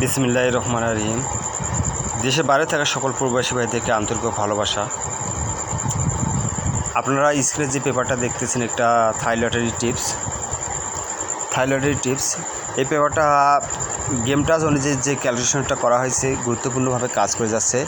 বিসমিল্লাহির রহমানির রহিম। দেশের বাইরে থাকা সকল প্রবাসী ভাইদেরকে আন্তরিক ভালোবাসা। আপনারা স্ক্রিনে যে পেপারটা দেখতেছেন একটা থাই লটারি টিপস। এই পেপারটা গেমটা অনুযায়ী যে ক্যালকুলেশনটা করা হয়েছে গুরুত্বপূর্ণভাবে কাজ করে যাচ্ছে।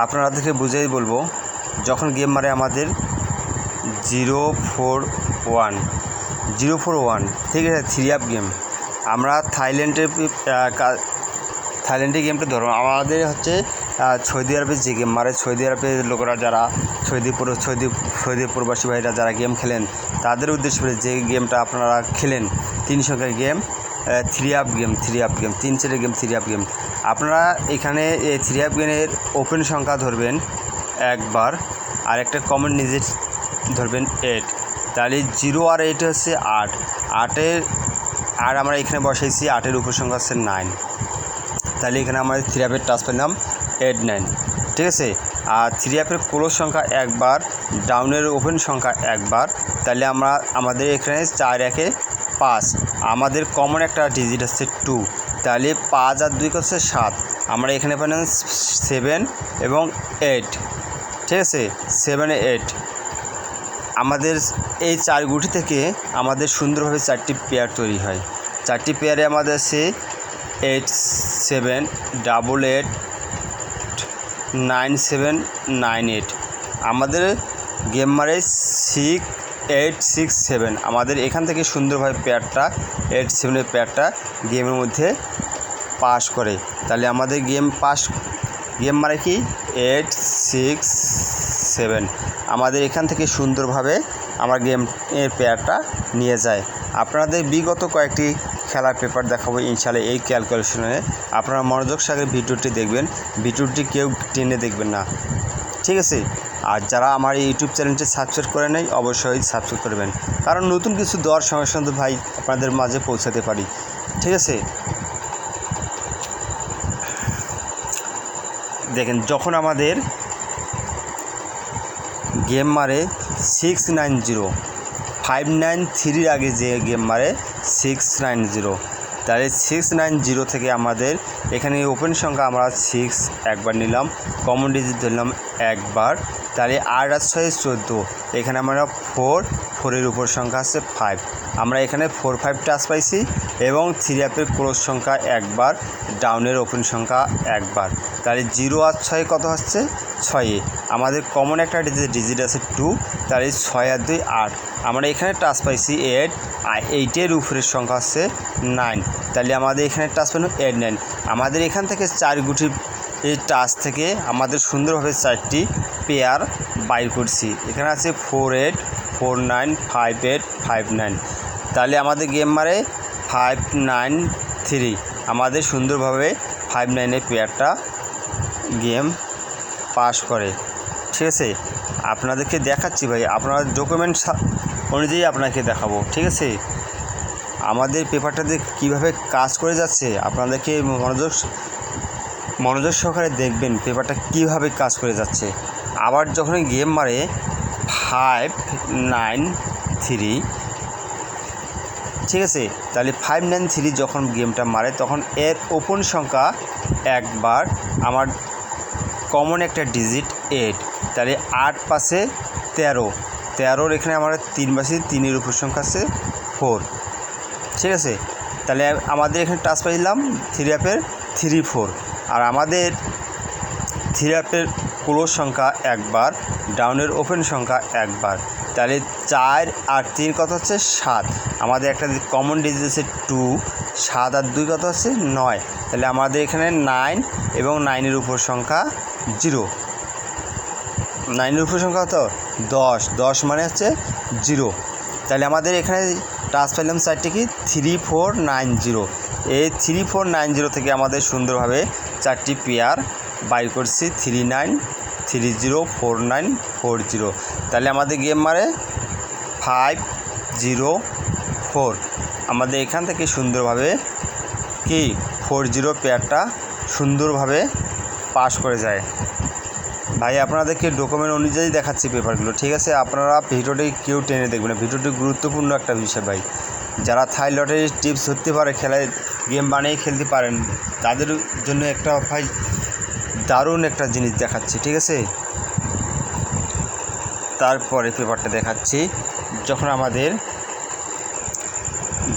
আপনাদেরকে বুঝেই বলবো, যখন গেম মারে আমাদের 041 ঠিক আছে, 3 আপ গেম। আমরা থাইল্যান্ডের গেমটা ধরুন, আমাদের হচ্ছে সৌদি আরবের যে গেম মারে, সৌদি আরবের লোকেরা যারা সৌদি প্রবাসী ভাইরা যারা গেম খেলেন তাদের উদ্দেশ্য করে যে গেমটা আপনারা খেলেন 3 সংখ্যার game, 3 up game 3 game 3 up game. আপনারা এখানে এই 3 আপ গেমের ওপেন সংখ্যা ধরবেন একবার, আর একটা কমন ডিজিট ধরবেন 8। তাহলে 0 আর 8 হচ্ছে 8। আর আমরা এখানে বসাইছি 8-এর উপর সংখ্যা হচ্ছে 9। তাহলে এখানে আমাদের 3 আপের টাচ পেলাম 8 9, ঠিক আছে। আর 3 আপের ক্লোজ সংখ্যা একবার, ডাউনের ওপেন সংখ্যা একবার। তাহলে আমাদের এখানে 4 1 5, আমাদের কমন একটা ডিজিট হচ্ছে 2। তাহলে 5 আর 2 হচ্ছে 7। আমরা এখানে পেলাম 7 এবং 8, ঠিক আছে, 7 8। আমাদের এই 4 গুটি থেকে আমাদের সুন্দরভাবে 4টি পেয়ার তৈরি হয়। 4টি পেয়ারে আমাদের আছে 8 7 8 8 9 7 9 8। আমাদের গেম মারে 6 8 6 7। আমাদের এখান থেকে সুন্দরভাবে পেয়ারটা 8 7-এর পেয়ারটা গেমের মধ্যে পাস করে। তাহলে আমাদের গেম মারে কি 8 6 7। আমাদের এখান থেকে সুন্দরভাবে আমার গেমের পেয়ারটা নিয়ে যায়। আপনাদের বিগত কয়েকটি খেলার পেপার দেখাবো ইনশাআল্লাহ এই ক্যালকুলেশনে। আপনারা মনোযোগ সহকারে ভিডিওটি দেখবেন, ভিডিওটি কেউ টেনে দেখবেন না, ঠিক আছে। আর যারা আমার এই ইউটিউব চ্যানেলটি সাবস্ক্রাইব করে নেই অবশ্যই সাবস্ক্রাইব করবেন, কারণ নতুন কিছু দেওয়ার সঙ্গে সঙ্গে ভাই আপনাদের মাঝে পৌঁছাতে পারি, ঠিক আছে। দেখেন, যখন আমাদের গেম মারে 690 593 আগে যে গেম মারে 690, তাহলে 690 থেকে আমাদের এখানে ওপেন সংখ্যা আমরা 6 একবার নিলাম, কমন ডিজিট ধরলাম একবার। তাহলে 8 আর 6 14। এখানে আমরা 4-4-এর উপর সংখ্যা আছে 5। আমরা এখানে 4 5 টাচ পাইছি এবং 3 আপের ক্লোজ সংখ্যা একবার, ডাউনের ওপেন সংখ্যা একবার। তাহলে 0 আর 6 কত হচ্ছে 6। আমাদের কমন একটা ডিজিট আছে 2। তাহলে 6 আর 2 8। আমরা এখানে টাচ পাইছি 8, আর 8-এর উপরের সংখ্যা হচ্ছে 9। তাহলে আমাদের এখানে টাচ পেলাম 8 9। আমাদের এখান থেকে 4 গুটি এই টাচ থেকে আমাদের সুন্দরভাবে 4টি পেয়ার বাইর করছি। এখানে আছে 4 8 4 9 5 8 5 9। তাহলে আমাদের গেম মারে 5 9 3। আমাদের সুন্দরভাবে 5 9-এর পেয়ারটা গেম পাস করে, ঠিক আছে। আপনাদেরকে দেখাচ্ছি ভাই, আপনার ডকুমেন্ট অনুযায়ী আপনাকে দেখাবো, ঠিক আছে। আমাদের পেপারটাতে কীভাবে কাজ করে যাচ্ছে আপনাদেরকে মনোযোগ সহকারে দেখবেন পেপারটা কীভাবে কাজ করে যাচ্ছে। আবার যখন গেম মারে 5 9 3, ঠিক আছে। তাহলে 5 9 3 যখন গেমটা মারে তখন এর ওপেন সংখ্যা একবার, আমার কমন একটা ডিজিট 8। তাহলে 8 পাশে 13 এখানে আমরা 3 পাশে 3-এর উপর সংখ্যা আছে 4, ঠিক আছে। তাহলে আমাদের এখানে টাচ পাইলাম 3 আপের 3 4। আর আমাদের 3 আপের ক্লোজ সংখ্যা একবার, ডাউনের ওপেন সংখ্যা একবার। তাহলে 4 আর 3 কত হচ্ছে 7। আমাদের একটা কমন ডিজিট আছে 2। 7 আর 2 কত হচ্ছে 9। তাহলে আমাদের এখানে 9 এবং 9-এর উপর সংখ্যা 0। 9-এর উপর সংখ্যা কত 10। 10 মানে হচ্ছে 0। তাহলে আমাদের এখানে টাচ পেলাম 4টি কি 3 4 9 0। এই 3 4 9 0 থেকে আমাদের সুন্দরভাবে 4টি পেয়ার বাইর করছি 3 9 3 0 4 9 4 0। তাহলে আমাদের গেম মারে 5 0 4। আমাদের এখান থেকে সুন্দরভাবে কি 4 0 পেয়ারটা সুন্দরভাবে পাস করে যায়। ভাই আপনাদেরকে ডকুমেন্ট অনুযায়ী দেখাচ্ছি পেপারগুলো, ঠিক আছে। আপনারা ভিডিওটি কেউ টেনে দেখবেন না, ভিডিওটি গুরুত্বপূর্ণ একটা বিষয় ভাই। যারা থাই লটারি টিপস ধরতে পারে, খেলায় গেম বানিয়ে খেলতে পারেন, তাদের জন্য একটা ভাই দারুণ একটা জিনিস দেখাচ্ছি, ঠিক আছে। তারপরে পেপারটা দেখাচ্ছি, যখন আমাদের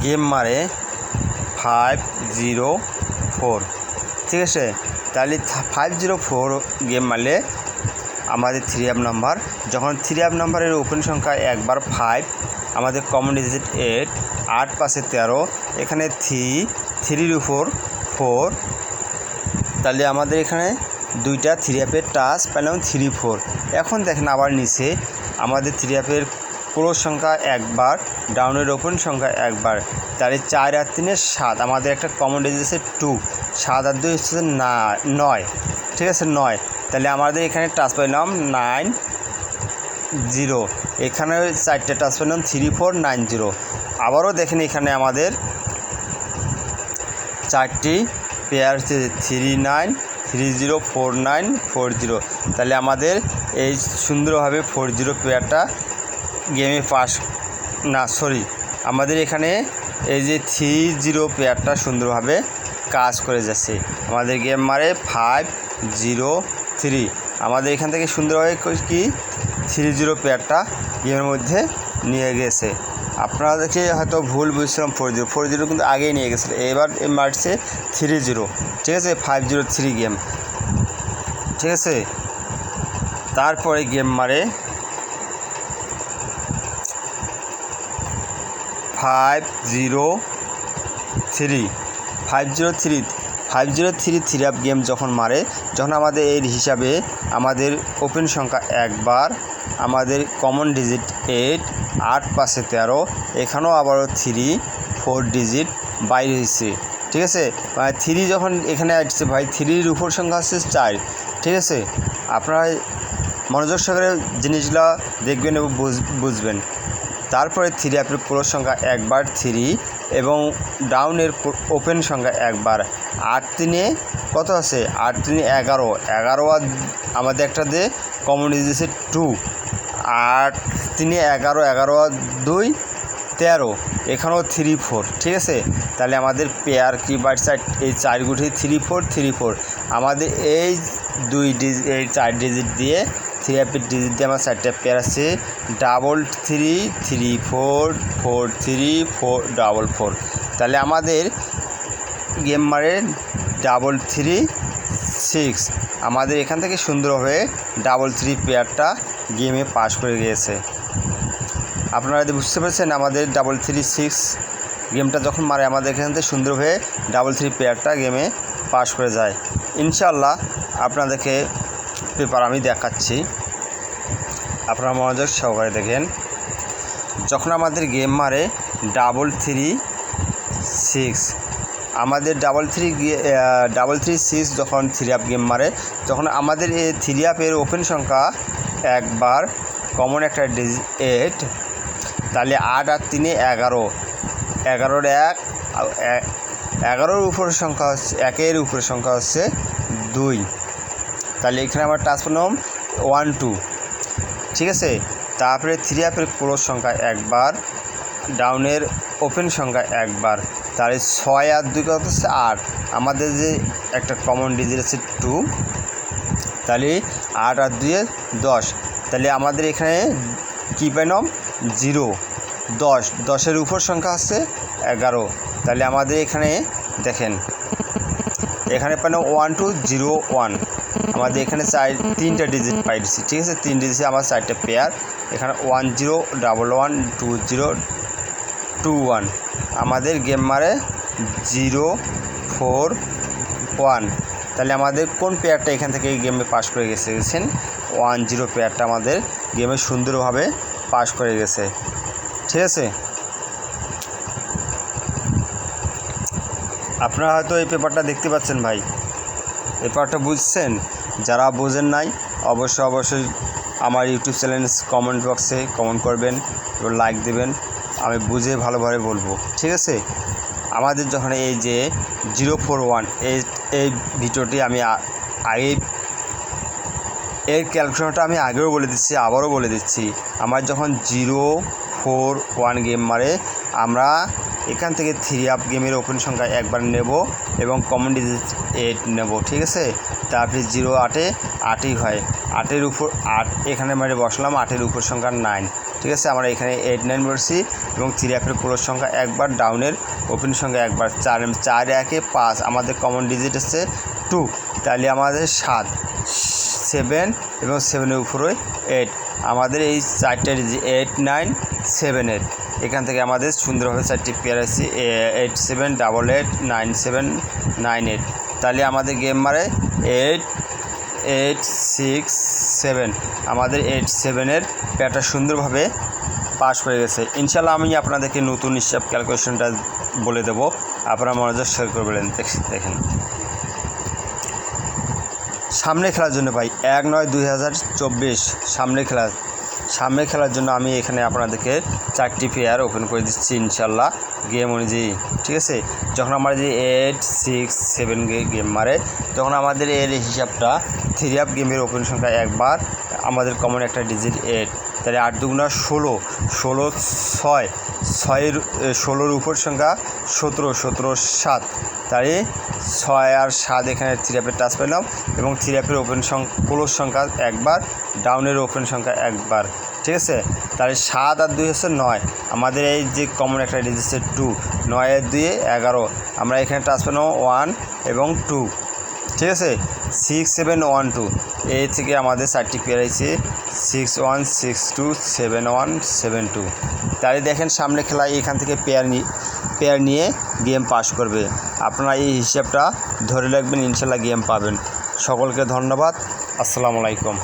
গেম মারে 504, ঠিক আছে। তাহলে 504 গেম মারলে আমাদের 3 আপ নাম্বার, যখন 3 আপ নাম্বারের ওপেন সংখ্যা একবার 5, আমাদের কমন ডিজিট 8, 8 পাশে 13, এখানে 3 উপর 4, তাহলে আমাদের এখানে দুইটা 3 আপের টাচ পেলাম 3 4। এখন দেখেন আবার নিচে আমাদের 3 আপের ক্লোজ সংখ্যা একবার, ডাউনের ওপেন সংখ্যা একবার, তাহলে 4 আর 3 7, আমাদের একটা কমন ডিজিট আছে 2, 7 আর 2 হচ্ছে 9, ঠিক আছে 9। তাহলে আমাদের এখানে টাচ পেলাম 9 0, এখানে 4টে টাচ পেলাম 3 4 9 0। আবারও দেখেন এখানে আমাদের 4টি পেয়ার হচ্ছে 3 9 3 0 4 9 4 0, তাহলে আমাদের এই সুন্দরভাবে 4 0 পেয়ারটা গেমে পাস না, সরি, আমাদের এখানে এই যে 3 0 পেয়ারটা সুন্দরভাবে কাজ করে যাচ্ছে। আমাদের গেম মারে 5 0 3, আমাদের এখান থেকে সুন্দরভাবে কি 3 0 পেয়ারটা গেমের মধ্যে নিয়ে গেছে। আপনাদেরকে হয়তো ভুল বুঝছিলাম, 4 0 কিন্তু আগেই নিয়ে গেছিলো, এবার মারছে 3 0, ঠিক আছে 5 0 3 গেম, ঠিক আছে। তারপরে গেম মারে 5 0 3 3 আপ গেম যখন মারে, যখন আমাদের এর হিসাবে আমাদের ওপেন সংখ্যা একবার, আমাদের কমন ডিজিট 8, 8 পাশে 13, এখানেও আবারও 3 4 ডিজিট বাইরে হয়েছে, ঠিক আছে। 3 যখন এখানে আসছে ভাই, 3-র উপর সংখ্যা হচ্ছে 4, ঠিক আছে। আপনারা মনোযোগ সহকারে জিনিসগুলো দেখবেন এবং বুঝবেন। তারপরে 3 আপের ক্লোজ সংখ্যা একবার 3 এবং ডাউনের ওপেন সংখ্যা একবার, 8 3 কত আছে, 8 3 11, 11 আর আমাদের একটা দিয়ে কমন ডিজিট 2, 8 3 11, 11 আর 2 13, এখানেও 3 4, ঠিক আছে। তাহলে আমাদের পেয়ার কি বাড়ছে, এই 4 গুটি 3 4 3 4, আমাদের এই 4 ডিজিট দিয়ে 3 আপের ডিজিট দিয়ে আমার 4টা পেয়ার আছে 3 3 4 4 3 4 4 4, তাহলে আমাদের গেম মারে 3 6, আমাদের এখান থেকে সুন্দরভাবে 3 পেয়ারটা গেমে পাস করে গিয়েছে। আপনারা যদি বুঝতে পারছেন, আমাদের 3 6 গেমটা যখন মারে আমাদের এখান থেকে সুন্দরভাবে 3 পেয়ারটা গেমে পাস করে যায়। ইনশাআল্লাহ আপনাদেরকে পেপার আমি দেখাচ্ছি, আপনারা মনোযোগ সহকারে দেখেন। যখন আমাদের গেম মারে 3 6, আমাদের 3 6 যখন 3 আপ গেম মারে, তখন আমাদের এই 3 আপের ওপেন সংখ্যা একবার, কমন একটা ডিজিট 8, তাহলে 8 আর 3 11, 11-র 1, 11-র উপরের সংখ্যা হচ্ছে 1-এর উপরের সংখ্যা হচ্ছে 2, তাহলে এখানে আমার টাচ পেলাম 1 2, ঠিক আছে। তারপরে 3 আপের ক্লোজ সংখ্যা একবার, ডাউনের ওপেন সংখ্যা একবার, তাহলে 6 আর 2 কত হচ্ছে 8, আমাদের যে একটা কমন ডিজিট আছে 2, তাহলে 8 আর 2 10, তাহলে আমাদের এখানে কী পেলাম 0 10, 10-এর উপর সংখ্যা হচ্ছে 11, তাহলে আমাদের এখানে দেখেন এখানে পেলাম 1 2 0 1, আমাদের এখানে 3টা ডিজিট পাইছি, ঠিক আছে। 3 ডিজিট আমার 4টা পেয়ার, এখানে 1 0 1 1 2 0 2 1, আমাদের গেম মারে 0 4 1, তাহলে আমাদের কোন পেয়ারটা এখান থেকে গেমে পাস করে গেছেন, 1 0 পেয়ারটা আমাদের গেমে সুন্দরভাবে পাস করে গেছে, ঠিক আছে। আপনারা হয়তো এই পেপারটা দেখতে পাচ্ছেন ভাই, এই পেপারটা বুঝছেন? যারা বোঝেন নাই অবশ্যই আমার ইউটিউব চ্যানেল কমেন্ট বক্সে কমেন্ট করবেন এবং লাইক দেবেন, আমি বুঝে ভালোভাবে বলবো, ঠিক আছে। আমাদের যখন এই যে 041 এই ভিডিওটি আমি আগে এর ক্যালকুলেশনটা আমি আগেও বলে দিচ্ছি, আবারও বলে দিচ্ছি। আমার যখন 0 4 1 গেম মারে, আমরা এখান থেকে 3 আপ গেমের ওপেন সংখ্যা একবার নেব এবং কমন ডিজিট 8 নেব, ঠিক আছে। তারপরে 0 8-এ 8ই হয়, 8-এর উপর 8 এখানে মানে বসলাম, 8-এর উপর সংখ্যা 9, ঠিক আছে। আমরা এখানে 8 9 বলছি এবং 3 আপের ক্লোজ সংখ্যা একবার, ডাউনের ওপেন সংখ্যা একবার, 4 1-এ 5, আমাদের কমন ডিজিট হচ্ছে 2, তাহলে আমাদের 7 7 এবং 7-এর উপরে 8, আমাদের এই 4টা ডিজিট 8 9 7 8, এখান থেকে আমাদের সুন্দরভাবে 4টি পেয়ার আছে 8 7 8 8 9 7 9 8, তাহলে আমাদের গেম মারে 8 8 6 7, আমাদের 8 7-এর পেয়ারটা সুন্দরভাবে পাস হয়ে গেছে। ইনশাল্লাহ আমি আপনাদেরকে নতুন হিসাব ক্যালকুলেশনটা বলে দেবো, আপনারা মনোযোগ শেয়ার করবেন। দেখেন সামনে খেলার জন্য ভাই 1-9-2024 সামনে খেলার জন্য আমি এখানে আপনাদেরকে 4টি পেয়ার ওপেন করে দিচ্ছি ইনশাল্লাহ গেম অনুযায়ী, ঠিক আছে। যখন আমরা যে 8 6 7 গেম মারে তখন আমাদের এর হিসাবটা 3 আপ গেমের ওপেন সংখ্যা একবার, আমাদের কমন একটা ডিজিট 8, তাহলে 8 2 16 16 6 6-এর 16-এর উপর সংখ্যা 17 17 7, তাই 6 আর 7 এখানে 3 আপের টাচ পেলাম এবং 3 আপের ওপেন ক্লোজ সংখ্যা একবার, ডাউনের ওপেন সংখ্যা একবার, ঠিক আছে। তাহলে 7 আর 2 হচ্ছে 9, আমাদের এই যে কমন একটা ডিজিট 2, 9 আর 2 11, আমরা এখানে টাচ পেলাম 1 এবং 2, ঠিক আছে। 6 7 1 2, এই থেকে আমাদের 4টি পেয়ার আছে 6 1 6 2 7 1 7 2, তাহলে দেখেন সামনে খেলায় এখান থেকে পেয়ার নিয়ে গেম পাস করবে। আপনারা এই হিসাবটা ধরে রাখবেন, ইনশাল্লাহ গেম পাবেন। সকলকে ধন্যবাদ, আসসালামু আলাইকুম।